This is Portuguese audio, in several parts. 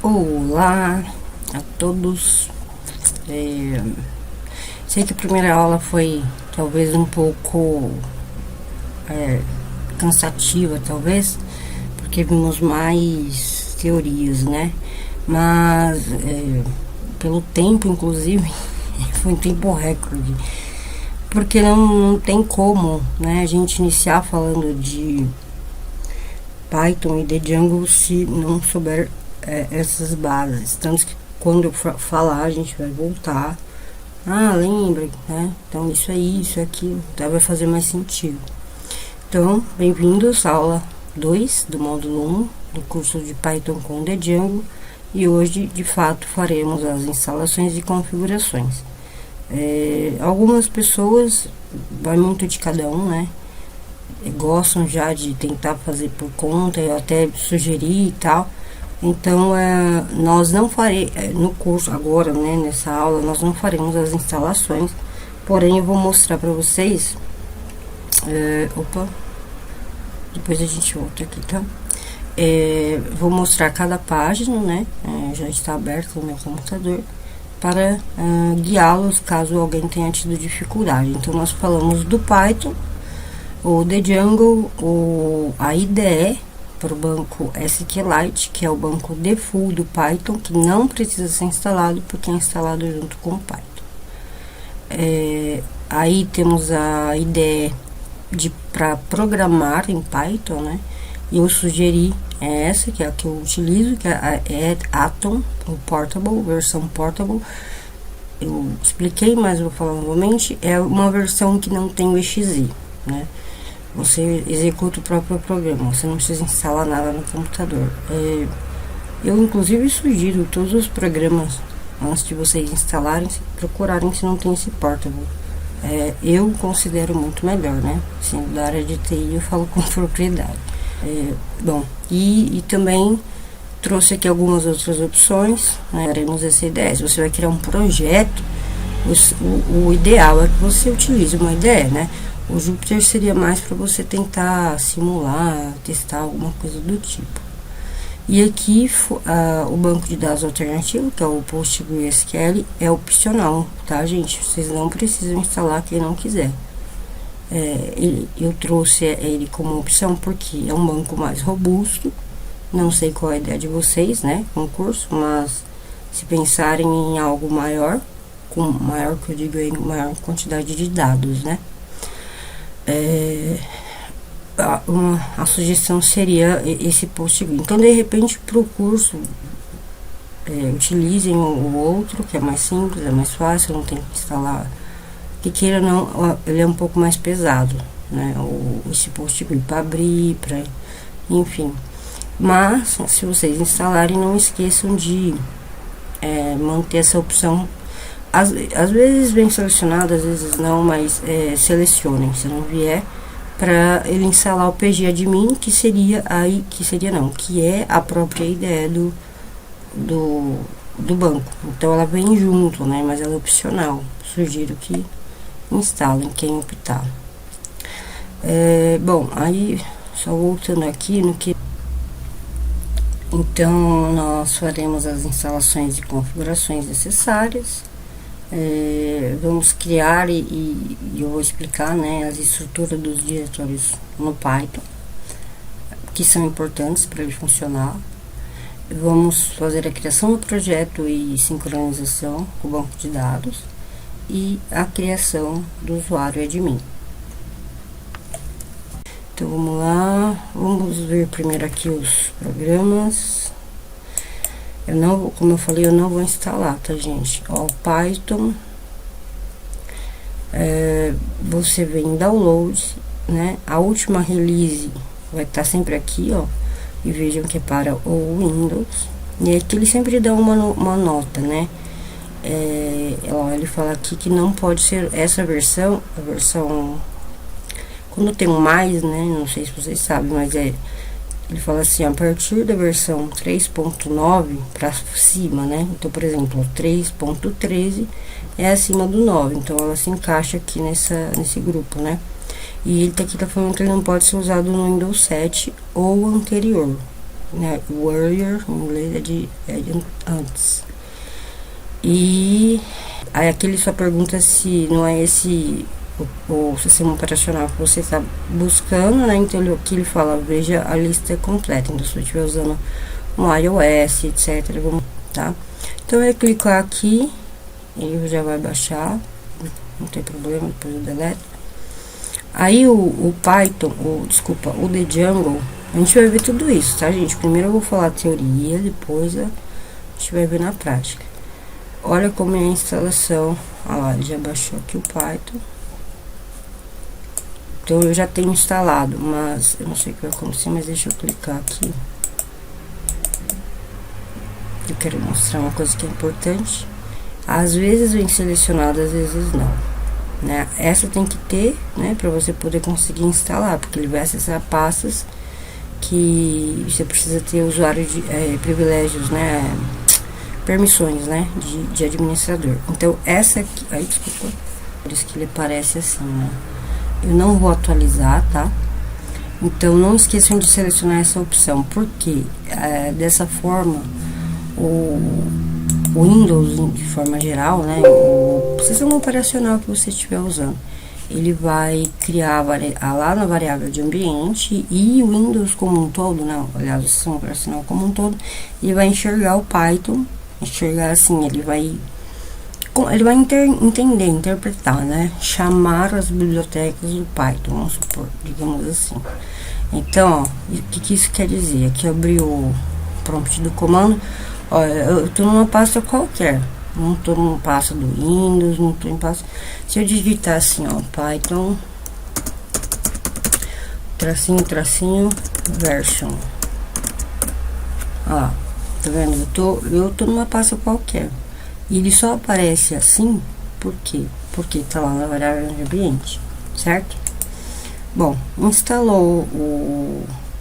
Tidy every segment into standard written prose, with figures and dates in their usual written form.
Olá a todos. Sei que a primeira aula foi talvez um pouco cansativa, talvez, porque vimos mais teorias, né? Mas pelo tempo, inclusive, foi um tempo recorde, porque não tem como, né, a gente iniciar falando de Python e de Django se não souber essas bases. Tanto que quando eu falar, a gente vai voltar. Lembra, né? Então isso aí, isso aqui, então vai fazer mais sentido. Então, bem-vindos à aula 2 do módulo 1 do curso de Python com Django. E hoje, de fato, faremos as instalações e configurações. Algumas pessoas, vai muito de cada um, né? Gostam já de tentar fazer por conta, eu até sugeri e tal. Então, nós não faremos, no curso agora, né, nessa aula, nós não faremos as instalações, porém eu vou mostrar para vocês, depois a gente volta aqui, tá? Vou mostrar cada página, né, já está aberto no meu computador, para guiá-los caso alguém tenha tido dificuldade. Então, nós falamos do Python, o Django, a IDE, para o banco SQLite, que é o banco default do Python, que não precisa ser instalado, porque é instalado junto com o Python. Aí temos a IDE para programar em Python, né? E eu sugeri essa, que é a que eu utilizo, que é Atom, o Portable, versão Portable. Eu expliquei, mas vou falar novamente, é uma versão que não tem o exe, né? Você executa o próprio programa, você não precisa instalar nada no computador. Eu inclusive sugiro todos os programas, antes de vocês instalarem, procurarem se não tem esse Portable. Eu considero muito melhor, né? Assim, da área de TI eu falo com propriedade. Bom, e também trouxe aqui algumas outras opções, né? Teremos essa ideia. Se você vai criar um projeto, o ideal é que você utilize uma IDE, né? O Jupyter seria mais para você tentar simular, testar alguma coisa do tipo. E aqui o banco de dados alternativo, que é o PostgreSQL, é opcional, tá, gente? Vocês não precisam instalar quem não quiser. Eu trouxe ele como opção porque é um banco mais robusto. Não sei qual é a ideia de vocês, né, com o curso, mas se pensarem em algo maior, com maior que eu digo aí, maior quantidade de dados, né? A sugestão seria esse Postgre. Então, de repente, para o curso, utilizem o outro, que é mais simples, é mais fácil, não tem que instalar. Que queira não, ele é um pouco mais pesado, né? Esse Postgre para abrir, enfim. Mas, se vocês instalarem, não esqueçam de manter essa opção. Às vezes vem selecionado, às vezes não, mas selecionem, se não vier, para ele instalar o pgadmin, que é a própria ideia do banco. Então ela vem junto, né, mas ela é opcional. Sugiro que instalem, quem optar. Bom, aí só voltando aqui no que... Então nós faremos as instalações e configurações necessárias. Vamos criar e eu vou explicar, né, as estruturas dos diretórios no Python, que são importantes para ele funcionar. Vamos fazer a criação do projeto e sincronização com o banco de dados e a criação do usuário admin. Então vamos lá, vamos ver primeiro aqui os programas. Como eu falei, eu não vou instalar, tá, gente? Ó, o Python, você vem em download, né? A última release vai estar sempre aqui, ó. E vejam que é para o Windows. E aqui ele sempre dá uma nota, né? Ele fala aqui que não pode ser essa versão, a versão... Quando tem um mais, né? Não sei se vocês sabem, mas ele fala assim, a partir da versão 3.9 para cima, né? Então, por exemplo, 3.13 é acima do 9, então ela se encaixa aqui nesse grupo, né? E ele tá falando que ele não pode ser usado no Windows 7 ou anterior. né? Warrior, em inglês, é de antes. E aí aqui ele só pergunta se não é esse o sistema operacional que você está buscando, né? Então aqui ele fala, veja a lista completa. Então se eu estiver usando um iOS, etc, vamos, tá? Então eu clicar aqui, ele já vai baixar, não tem problema, depois eu deleto. Aí o Python, o Django, a gente vai ver tudo isso, tá, gente? Primeiro eu vou falar a teoria, depois a gente vai ver na prática. Olha como é a instalação. Olha lá, ele já baixou aqui o Python. Então eu já tenho instalado, mas eu não sei o que vai acontecer, mas deixa eu clicar aqui. Eu quero mostrar uma coisa que é importante. Às vezes vem selecionado, às vezes não, né? Essa tem que ter, né, para você poder conseguir instalar, porque ele vai acessar pastas que você precisa ter usuário de privilégios, né, permissões, né, de administrador. Então essa aqui, aí desculpa, por isso que ele aparece assim, né? Eu não vou atualizar, tá? Então não esqueçam de selecionar essa opção, porque dessa forma o Windows, de forma geral, né, o sistema operacional que você estiver usando, ele vai criar lá na variável de ambiente, e o Windows como um todo, né, aliás, o sistema operacional como um todo, ele vai enxergar o Python, enxergar assim, ele vai entender, interpretar, né, chamar as bibliotecas do Python, vamos supor, digamos assim. Então, ó, o que isso quer dizer? Aqui abriu o prompt do comando. Olha, eu tô numa pasta qualquer, não tô numa pasta do Windows, não tô em pasta. Se eu digitar assim, ó, Python tracinho version, ó, tá vendo? Eu tô numa pasta qualquer, e ele só aparece assim, por quê? Porque tá lá na variável de ambiente, certo? Bom, instalou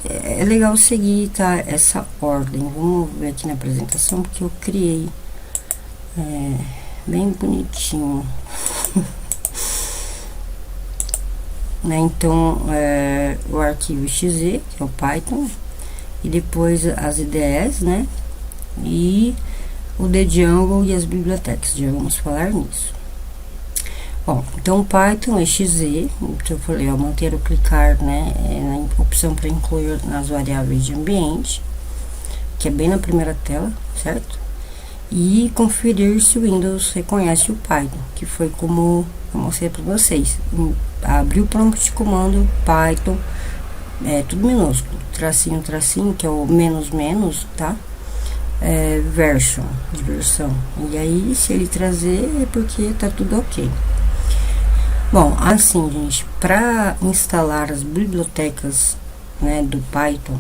é legal seguir, tá, essa ordem. Vamos ver aqui na apresentação, porque eu criei bem bonitinho. Né, então o arquivo .exe, que é o Python, e depois as IDEs, né, e o Django e as bibliotecas. Já vamos falar nisso. Bom, então o Python .exe, então eu falei, ó, manter ou clicar, né, na opção para incluir nas variáveis de ambiente, que é bem na primeira tela, certo? E conferir se o Windows reconhece o Python, que foi como eu mostrei para vocês. Abrir o prompt de comando Python, tudo minúsculo, tracinho, que é o menos, tá? Version, de versão. E aí, se ele trazer, é porque tá tudo ok. Bom, assim, gente, para instalar as bibliotecas, né, do Python,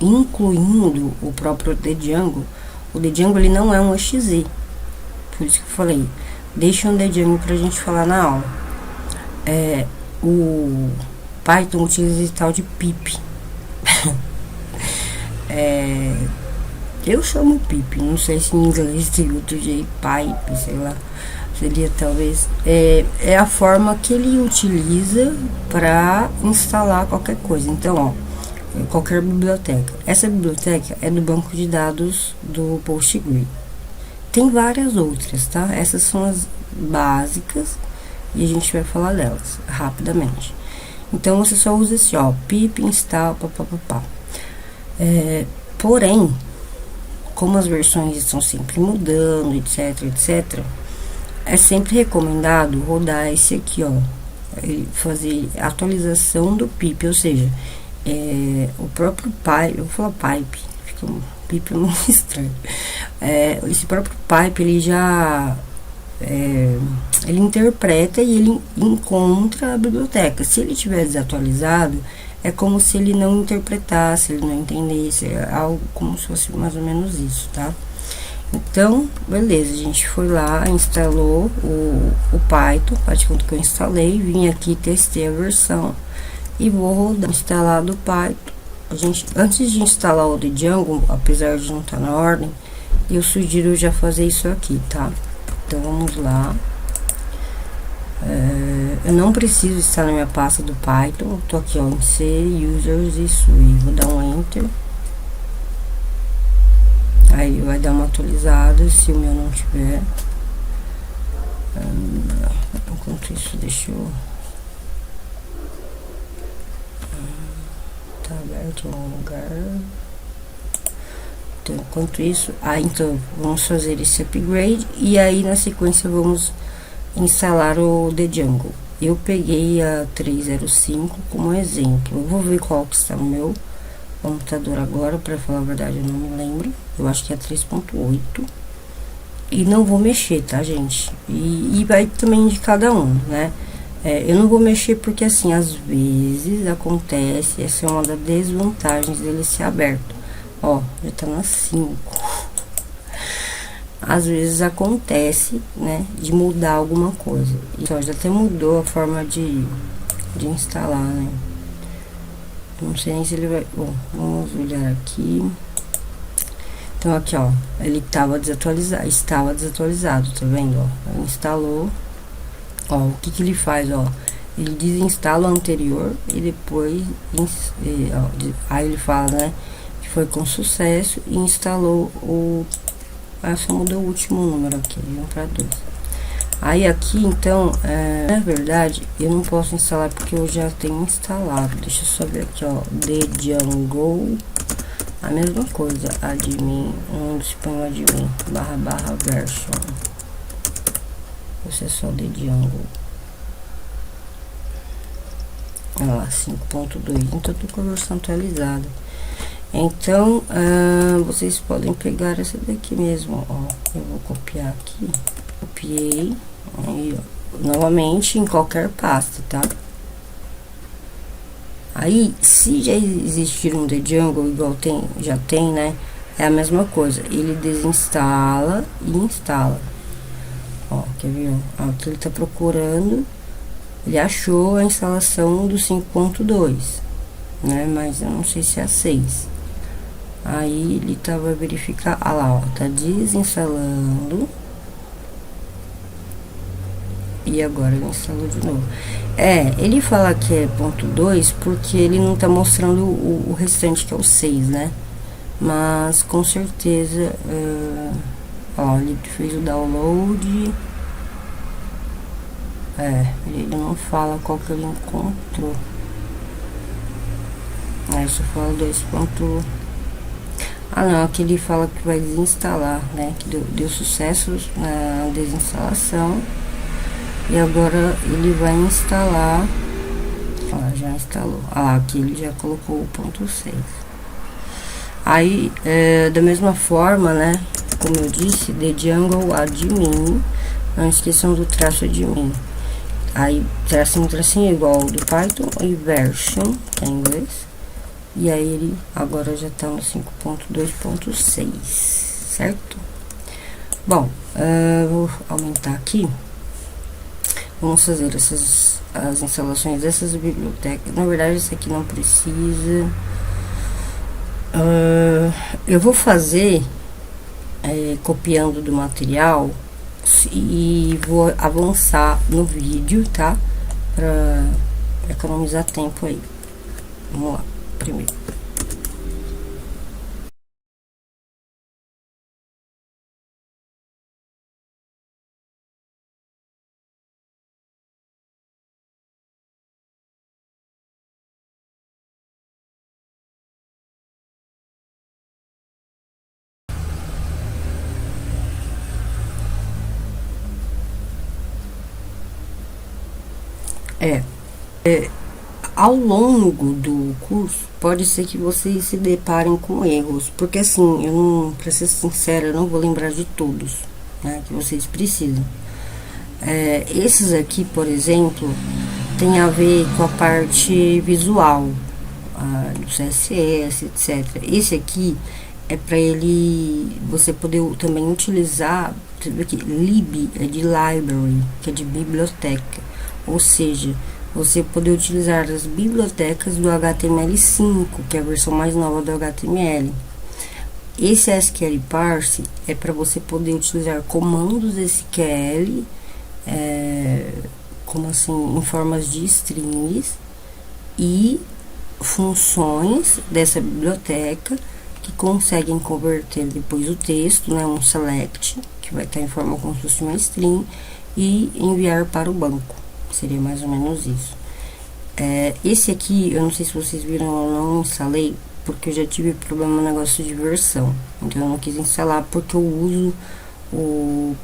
incluindo o próprio Django, o Django ele não é um .exe, por isso que eu falei, deixa um Django pra gente falar na aula. O Python utiliza esse tal de pip. Eu chamo pip, não sei se em inglês tem outro jeito, pipe, sei lá. Seria talvez é a forma que ele utiliza para instalar qualquer coisa. Então, ó, qualquer biblioteca. Essa biblioteca é do banco de dados do PostgreSQL. Tem várias outras, tá? Essas são as básicas e a gente vai falar delas rapidamente. Então você só usa esse, ó, pip install, papapá. Porém, como as versões estão sempre mudando, etc, é sempre recomendado rodar esse aqui, ó, fazer atualização do pip, ou seja, o próprio pipe, eu vou falar pipe, fica um pipe muito estranho. Esse próprio pipe, ele já ele interpreta e ele encontra a biblioteca. Se ele estiver desatualizado, é como se ele não interpretasse, ele não entendesse, é algo como se fosse mais ou menos isso, tá? Então, beleza, a gente foi lá, instalou o Python, faz de conta que eu instalei, vim aqui, testei a versão e vou rodar. Instalado o Python, antes de instalar o Django, apesar de não estar na ordem, eu sugiro já fazer isso aqui, tá? Então vamos lá. Eu não preciso estar na minha pasta do Python, eu tô aqui, ó, em C, Users e SUI, vou dar um Enter. Aí vai dar uma atualizada se o meu não tiver. Enquanto isso, deixa eu... Tá aberto em algum lugar. Então, enquanto isso... então, vamos fazer esse upgrade. E aí, na sequência, vamos instalar o The Jungle. Eu peguei a 305 como exemplo. Eu vou ver qual que está no meu computador agora, para falar a verdade, eu não me lembro. Eu acho que é 3.8. E não vou mexer, tá, gente? E vai também de cada um, né? Eu não vou mexer porque, assim, às vezes acontece, essa é uma das desvantagens dele ser aberto. Ó, já tá na 5. Às vezes acontece, né, de mudar alguma coisa. Então, já até mudou a forma de instalar, né? Não sei nem se ele vai... Bom, vamos olhar aqui. Então, aqui, ó, ele estava desatualizado, tá vendo, ó? Ele instalou, ó, o que que ele faz, ó? Ele desinstala o anterior e depois, aí ele fala, né, que foi com sucesso e instalou o... só mudou o último número aqui, 1 para 2. Aí aqui, então, na verdade, eu não posso instalar porque eu já tenho instalado. Deixa eu só ver aqui, ó, The Jungle... A mesma coisa, admin, onde se põe o admin, // version. Esse é só The Jungle. Olha lá, 5.2, então tô com a versão atualizada. Então, vocês podem pegar essa daqui mesmo, ó. Eu vou copiar aqui, copiei, aí, ó, novamente em qualquer pasta, tá? Aí, se já existir um The Jungle, igual já tem, né? É a mesma coisa. Ele desinstala e instala. Ó, quer ver? Ó, aqui ele tá procurando. Ele achou a instalação do 5.2, né? Mas eu não sei se é a 6. Aí, ele vai verificar. Ah lá, ó, tá desinstalando. E agora ele instalou de novo. Ele fala que é ponto 2 porque ele não tá mostrando o restante, que é o 6, né? Mas com certeza, ó, ele fez o download. Ele não fala qual que ele encontrou. Aí só fala 2. Não, aqui ele fala que vai desinstalar, né? Que deu sucesso na desinstalação. E agora ele vai instalar. Ó, já instalou. Aqui ele já colocou o ponto 6. Aí, da mesma forma, né? Como eu disse, The Jungle admin. Não esqueçam do traço admin. Aí, tracinho igual ao do Python e version, que é em inglês. E aí ele agora já tá no 5.2.6, certo? Bom, vou aumentar aqui. Vamos fazer as instalações dessas bibliotecas. Na verdade, esse aqui não precisa. Eu vou fazer copiando do material e vou avançar no vídeo, tá? Pra economizar tempo aí. Vamos lá, primeiro. Ao longo do curso, pode ser que vocês se deparem com erros, porque assim, eu não, pra ser sincera, eu não vou lembrar de todos, né, que vocês precisam. Esses aqui, por exemplo, tem a ver com a parte visual, do CSS, etc. Esse aqui é para você poder também utilizar, aqui, lib é de library, que é de biblioteca, ou seja, você poder utilizar as bibliotecas do HTML5, que é a versão mais nova do HTML. Esse SQL Parse é para você poder utilizar comandos SQL, como assim, em formas de strings e funções dessa biblioteca que conseguem converter depois o texto, né, um select, que vai estar em forma como se fosse uma string, e enviar para o banco. Seria mais ou menos isso. Esse aqui, eu não sei se vocês viram, eu não instalei, porque eu já tive problema no negócio de versão. Então eu não quis instalar porque eu uso o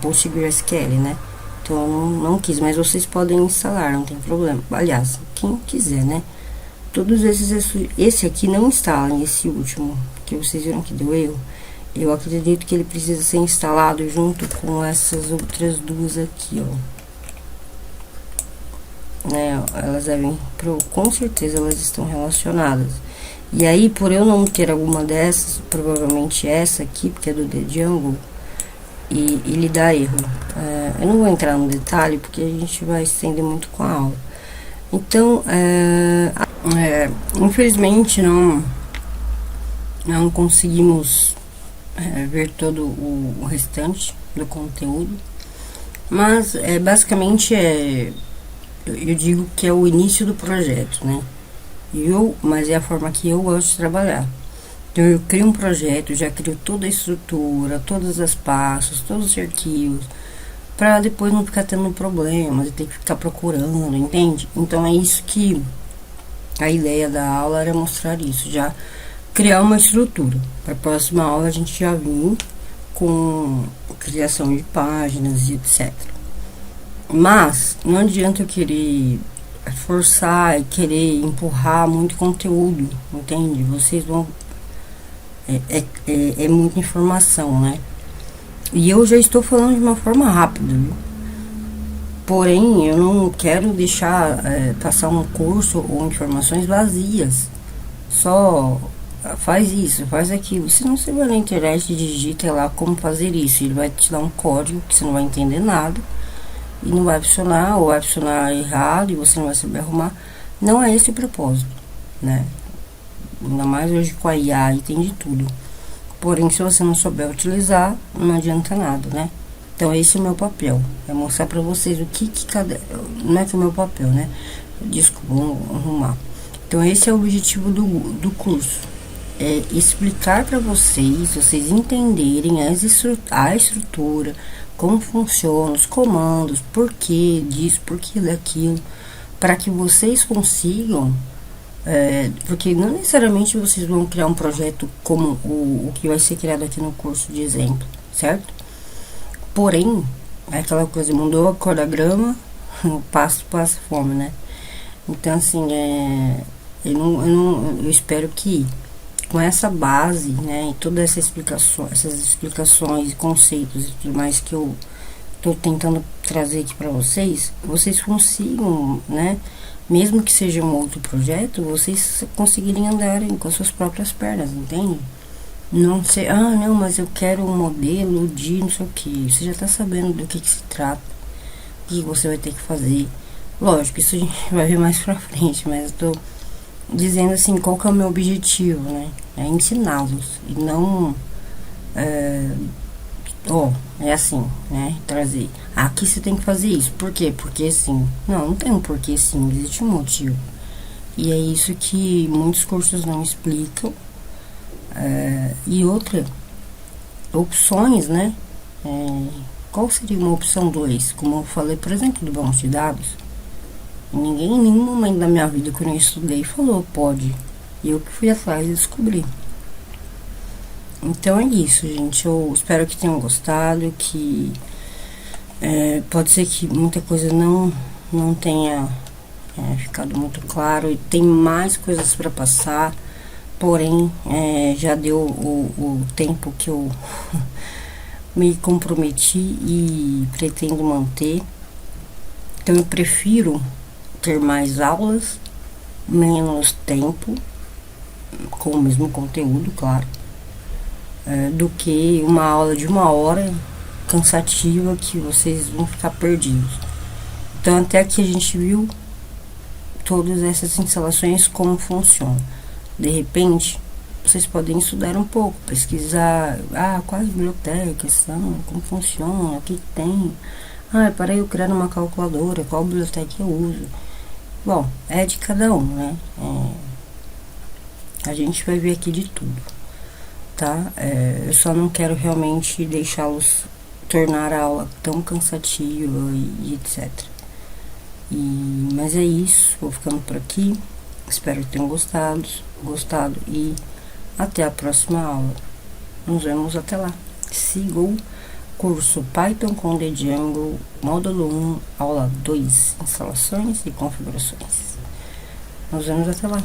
PostgreSQL, né? Então eu não quis, mas vocês podem instalar, não tem problema. Aliás, quem quiser, né? Todos esse aqui não instala, esse último, que vocês viram que deu erro. Eu acredito que ele precisa ser instalado junto com essas outras duas aqui, ó. Né, elas devem, com certeza elas estão relacionadas. E aí, por eu não ter alguma dessas, provavelmente essa aqui, porque é do The Jungle, e ele dá erro. Eu não vou entrar no detalhe, porque a gente vai estender muito com a aula. Então, infelizmente não conseguimos ver todo o restante do conteúdo, mas basicamente eu digo que é o início do projeto, né? Mas é a forma que eu gosto de trabalhar. Então eu crio um projeto, já crio toda a estrutura, todas as pastas, todos os arquivos, para depois não ficar tendo problemas e ter que ficar procurando, entende? Então é isso que a ideia da aula era mostrar isso, já criar uma estrutura. Para a próxima aula a gente já vir com criação de páginas e etc. Mas não adianta eu querer forçar e querer empurrar muito conteúdo, entende? Vocês vão... É muita informação, né? E eu já estou falando de uma forma rápida, viu? Porém, eu não quero deixar passar um curso ou informações vazias. Só faz isso, faz aquilo. Se não, você vai na internet e digita lá como fazer isso. Ele vai te dar um código que você não vai entender nada. E não vai funcionar, ou vai funcionar errado, e você não vai saber arrumar. Não é esse o propósito, né? Ainda mais hoje com a IA e tem de tudo. Porém, se você não souber utilizar, não adianta nada, né? Então, esse é o meu papel. É mostrar pra vocês o que cada... Não é que é o meu papel, né? Desculpa, vamos arrumar. Então, esse é o objetivo do curso. É explicar pra vocês entenderem a estrutura, como funciona, os comandos, por que disso, por que daquilo, para que vocês consigam, porque não necessariamente vocês vão criar um projeto como o que vai ser criado aqui no curso de exemplo, certo? Porém, é aquela coisa, mudou a cor da grama, o pasto passa fome, né? Então, assim, eu espero que com essa base, né, e todas essas explicações, conceitos e tudo mais que eu tô tentando trazer aqui para vocês consigam, né, mesmo que seja um outro projeto, vocês conseguirem andarem com as suas próprias pernas, entende? Não sei, não, mas eu quero um modelo de não sei o que. Você já tá sabendo do que se trata, o que você vai ter que fazer. Lógico, isso a gente vai ver mais pra frente, mas eu tô dizendo assim, qual que é o meu objetivo, né? É ensiná-los e não é assim, né? Trazer, aqui você tem que fazer isso. Por quê? Porque assim, não tem um porquê, sim, existe um motivo. E é isso que muitos cursos não explicam. E outra, opções, né? Qual seria uma opção 2? Como eu falei, por exemplo, do banco de dados. Ninguém em nenhum momento da minha vida, quando eu estudei, falou pode. E eu que fui atrás e descobri. Então é isso, gente. Eu espero que tenham gostado, que pode ser que muita coisa não tenha ficado muito claro. E tem mais coisas para passar. Porém, já deu o tempo que eu me comprometi e pretendo manter. Então eu prefiro ter mais aulas, menos tempo, com o mesmo conteúdo, claro, do que uma aula de 1 hora cansativa que vocês vão ficar perdidos. Então até aqui a gente viu todas essas instalações, como funcionam. De repente, vocês podem estudar um pouco, pesquisar, quais bibliotecas são, como funciona, o que tem. Para eu criar uma calculadora, qual biblioteca eu uso. Bom, é de cada um, né? A gente vai ver aqui de tudo, tá? Eu só não quero realmente deixá-los tornar a aula tão cansativa e etc. Mas é isso, vou ficando por aqui. Espero que tenham gostado e até a próxima aula. Nos vemos até lá. Siga o curso Python com The Django, módulo 1, aula 2, instalações e configurações. Nos vemos até lá.